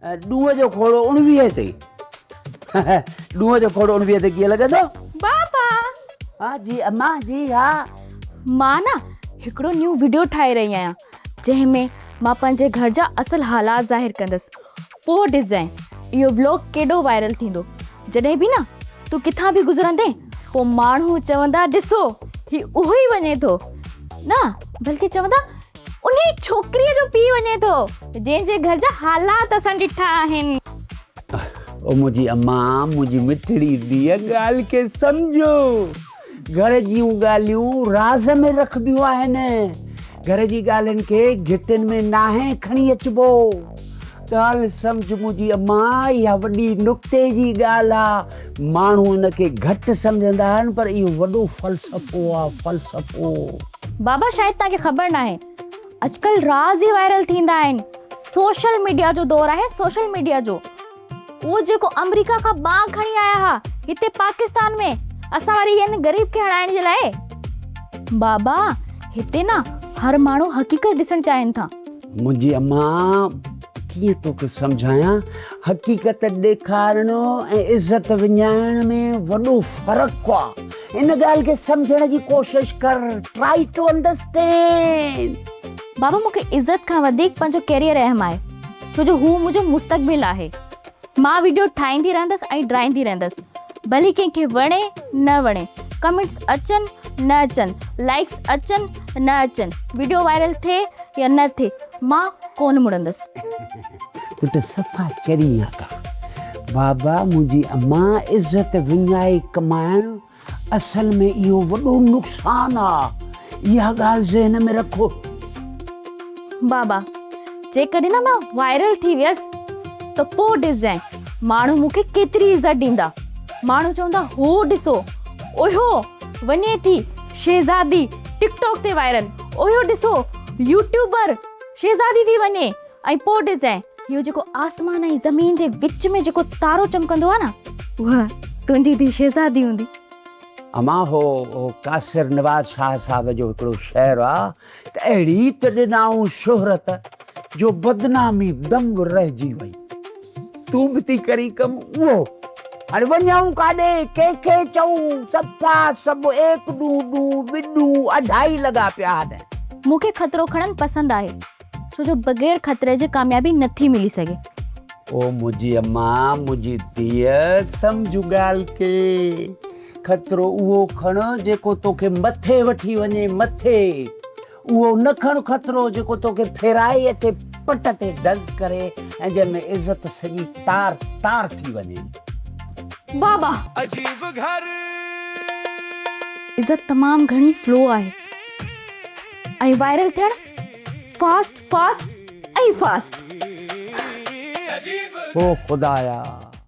ॾूंहं जो खोड़ो 19 ते ॾूंहं जो खोड़ो 19 ते कीअं लॻंदो? बाबा हाँ जी अम्मा जी हाँ। मां ना हिकिड़ो न्यू वीडियो ठाहे रही आहियां जंहिंमें मां पंहिंजे घर जा असल हालात ज़ाहिर कंदसि। पोइ ॾिसजांइ इहो व्लॉग केॾो वायरल थींदो। जॾहिं बि न तूं किथां बि गुज़रंदे पोइ माण्हू चवंदा ॾिसो ही उहो ई वञे थो न, बल्कि चवंदा उन्ही छोकिरीअ जो पीउ वञे थो जंहिंजे घर जा हालात असां ॾिठा आहिनि। ओ मुंहिंजी अम्मा मुंहिंजी मिठड़ी धीअ ॻाल्हि खे सम्झो। घर जूं ॻाल्हियूं राज़ में रखबियूं आहिनि। घर जी ॻाल्हियुनि खे घिटिन में नाहे खणी अचिबो। ॻाल्हि सम्झ मुंहिंजी अम्मा, इहा वॾी नुक्ते जी ॻाल्हि आहे। माण्हू हिनखे घटि सम्झंदा आहिनि पर इहो वॾो फ़लसफ़ो आहे, फ़लसफ़ो। बाबा शायदि तव्हांखे ख़बर न आहे अॼुकल्ह राज़ ई वायरल थींदा आहिनि। सोशल मीडिया जो दौर आहे, सोशल मीडिया जो। उहो जेको अमेरिका खां बांग खणी आया हुआ हिते पाकिस्तान में असां वरी यानी ग़रीब खे हणाइण जे लाइ। बाबा हिते न हर माण्हू हक़ीक़त ॾिसणु चाहिनि था। मुंहिंजी अम्मा कीअं तोखे सम्झायां, हक़ीक़त ॾेखारणो ऐं इज़त विञाइण में वॾो फ़र्क़ु आहे। इन ॻाल्हि खे सम्झण जी कोशिश कर। Try two understand. बाबा मूंखे इज़त खां वधीक पंहिंजो कैरियर अहम आहे, छो जो हू मुंहिंजो मुस्तक़बिल आहे। मां वीडियो ठाहींदी रहंदसि ऐं ड्राईंदी रहंदसि, भली कंहिंखे वणे न वणे, कमेंट्स अचनि न अचनि, लाइक्स अचनि न अचनि, वीडियो वायरल थिए या न थिए, मां कोन मुड़ंदसि। तूं त सफ़ा चरीअ का। बाबा मुंहिंजी अम्मा इज़त विञाए कमाइण असल में इहो वॾो नुक़सानु आहे। इहा ॻाल्हि ज़हन में रखो। बाबा जेकॾहिं न मां वायरल थी वियसि त पोइ ॾिसजांइ माण्हू मूंखे केतिरी इज़त ॾींदा। माण्हू चवंदा हो ॾिसो ओहो वञे थी शहज़ादी टिकटॉक ते वायरल, ओहो ॾिसो यूट्यूबर शहज़ादी थी वञे। ऐं पोइ ॾिसजांइ इहो जेको आसमान ऐं ज़मीन जे विच में जेको तारो चमकंदो आहे न, उहा तुंहिंजी थी शहज़ादी हूंदी। अम्मा हो कासिर नवाज़ शाह साहब जो हिकिड़ो शेर आहे त अहिड़ी त ॾिनाऊं शोहरत जो बदनामी दम रहिजी वई। तूं बि थी करी कमु उहो। हाणे वञूं काॾे, कंहिंखे चऊं, सफ़ा सभु एक ॾूं ॿिॾूं अढाई लॻा पिया आहिनि। मूंखे ख़तरो खणणु पसंदि आहे, छो जो बग़ैर ख़तरे जे कामयाबी नथी मिली सघे। ओ मुंहिंजी अम्मा मुंहिंजी धीअ सम्झ ॻाल्हि खे। ख़तरो उहो खण जेको तोखे मथे वठी वञे, मथे। उहो न खण ख़तरो जेको तोखे फेराए अचे पट ते डज़ करे ऐं जंहिंमें इज़त सॼी तार तार थी वञे। बाबा अजीब घर इज़त तमामु घणी स्लो आहे ऐं वायरल थियण फास्ट फास्ट ऐं फास्ट। ओ खुदाया।